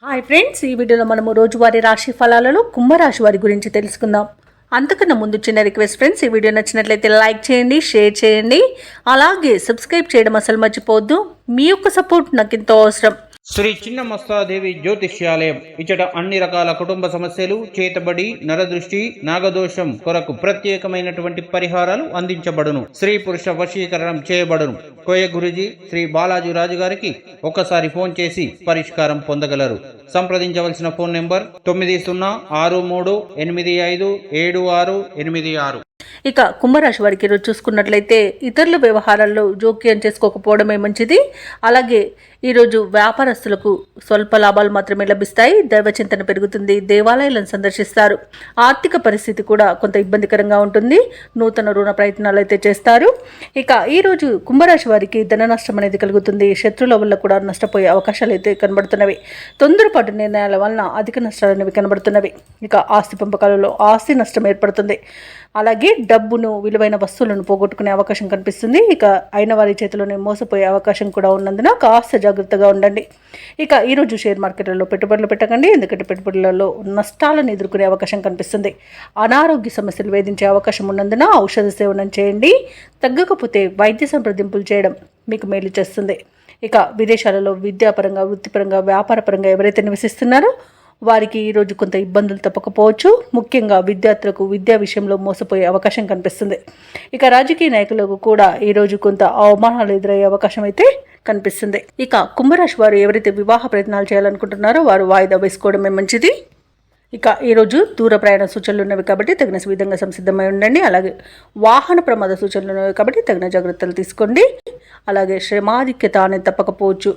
Hi friends, ఈ వీడియోలో మనము రోజువారీ రాశి ఫలాలలో కుంభరాశి వారి గురించి తెలుసుకుందాం. అంతకన్నా ముందు చిన్న రిక్వెస్ట్ ఫ్రెండ్స్, ఈ వీడియో నచ్చినట్లయితే లైక్ చేయండి, షేర్ చేయండి, అలాగే సబ్స్క్రైబ్ చేయడం అసలు మర్చిపోవద్దు. మీ యొక్క సపోర్ట్ నాకు ఎంతో అవసరం. శ్రీ చిన్నమస్తాదేవి జ్యోతిష్యాలయం ఇచ్చట అన్ని రకాల కుటుంబ సమస్యలు, చేతబడి, నరదృష్టి, నాగదోషం కొరకు ప్రత్యేకమైనటువంటి పరిహారాలు అందించబడును. స్త్రీ పురుష వశీకరణం చేయబడును. కోయ గురుజీ శ్రీ బాలాజీ రాజు గారికి ఒక్కసారి ఫోన్ చేసి పరిష్కారం పొందగలరు. సంప్రదించవలసిన ఫోన్ నెంబర్ 9063857686. ఇక కుంభరాశి వారికి ఈరోజు చూసుకున్నట్లయితే ఇతరుల వ్యవహారాల్లో జోక్యం చేసుకోకపోవడమే మంచిది. అలాగే ఈరోజు వ్యాపారస్తులకు స్వల్ప లాభాలు మాత్రమే లభిస్తాయి. దైవచింతన పెరుగుతుంది. దేవాలయాలను సందర్శిస్తారు. ఆర్థిక పరిస్థితి కూడా కొంత ఇబ్బందికరంగా ఉంటుంది. నూతన రుణ ప్రయత్నాలు అయితే చేస్తారు. ఇక ఈరోజు కుంభరాశి వారికి ధన నష్టం అనేది కలుగుతుంది. శత్రువుల వల్ల కూడా నష్టపోయే అవకాశాలు అయితే కనబడుతున్నవి. తొందరపాటు నిర్ణయాల వలన అధిక నష్టాలు అనేవి కనబడుతున్నవి. ఇక ఆస్తి పంపకాలలో ఆస్తి నష్టం ఏర్పడుతుంది. అలాగే డబ్బును, విలువైన వస్తువులను పోగొట్టుకునే అవకాశం కనిపిస్తుంది. ఇక అయిన వారి చేతిలోనే మోసపోయే అవకాశం కూడా ఉన్నందున కాస్త జాగ్రత్తగా ఉండండి. ఇక ఈరోజు షేర్ మార్కెట్లలో పెట్టుబడులు పెట్టకండి, ఎందుకంటే పెట్టుబడులలో నష్టాలను ఎదుర్కొనే అవకాశం కనిపిస్తుంది. అనారోగ్య సమస్యలు వేధించే అవకాశం ఉన్నందున ఔషధ సేవనం చేయండి. తగ్గకపోతే వైద్య సంప్రదింపులు చేయడం మీకు మేలు చేస్తుంది. ఇక విదేశాలలో విద్యాపరంగా, వృత్తిపరంగా, వ్యాపారపరంగా ఎవరైతే నివసిస్తున్నారో వారికి ఈరోజు కొంత ఇబ్బందులు తప్పకపోవచ్చు. ముఖ్యంగా విద్యార్థులకు విద్యా విషయంలో మోసపోయే అవకాశం కనిపిస్తుంది. ఇక రాజకీయ నాయకులకు కూడా ఈరోజు కొంత అవమానాలు ఎదురయ్యే అవకాశం అయితే కనిపిస్తుంది. ఇక కుంభరాశి వారు ఎవరైతే వివాహ ప్రయత్నాలు చేయాలనుకుంటున్నారో వారు వాయిదా వేసుకోవడమే మంచిది. ఇక ఈరోజు దూర ప్రయాణ సూచనలు ఉన్నవి కాబట్టి తగిన విధంగా సంసిద్ధమై ఉండండి. అలాగే వాహన ప్రమాద సూచనలు ఉన్నవి కాబట్టి తగిన జాగ్రత్తలు తీసుకోండి. అలాగే శ్రమాధిక్యత అనేది తప్పకపోవచ్చు.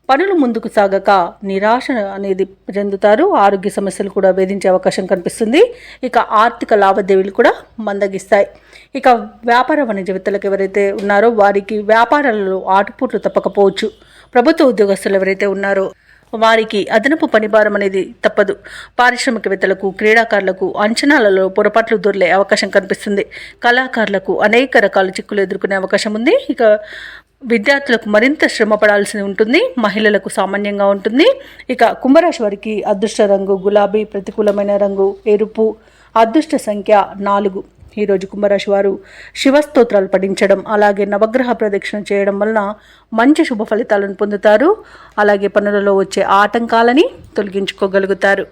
పనులు ముందుకు సాగక నిరాశ అనేది చెందుతారు. ఆరోగ్య సమస్యలు కూడా వేధించే అవకాశం కనిపిస్తుంది. ఇక ఆర్థిక లావాదేవీలు కూడా మందగిస్తాయి. ఇక వ్యాపార వాణిజ్యవేత్తలకు ఎవరైతే ఉన్నారో వారికి వ్యాపారాలలో ఆటుపోట్లు తప్పకపోవచ్చు. ప్రభుత్వ ఉద్యోగస్తులు ఎవరైతే ఉన్నారో వారికి అదనపు పనిభారం అనేది తప్పదు. పారిశ్రామికవేత్తలకు, క్రీడాకారులకు అంచనాలలో పొరపాట్లు దొర్లే అవకాశం కనిపిస్తుంది. కళాకారులకు అనేక రకాల చిక్కులు ఎదుర్కొనే అవకాశం ఉంది. ఇక విద్యార్థులకు మరింత శ్రమ పడాల్సి ఉంటుంది. మహిళలకు సామాన్యంగా ఉంటుంది. ఇక కుంభరాశి వారికి అదృష్ట రంగు గులాబీ, ప్రతికూలమైన రంగు ఎరుపు, అదృష్ట సంఖ్య 4. ఈరోజు కుంభరాశి వారు శివస్తోత్రాలు పఠించడం, అలాగే నవగ్రహ ప్రదక్షిణ చేయడం వలన మంచి శుభ ఫలితాలను పొందుతారు. అలాగే పనులలో వచ్చే ఆటంకాలని తొలగించుకోగలుగుతారు.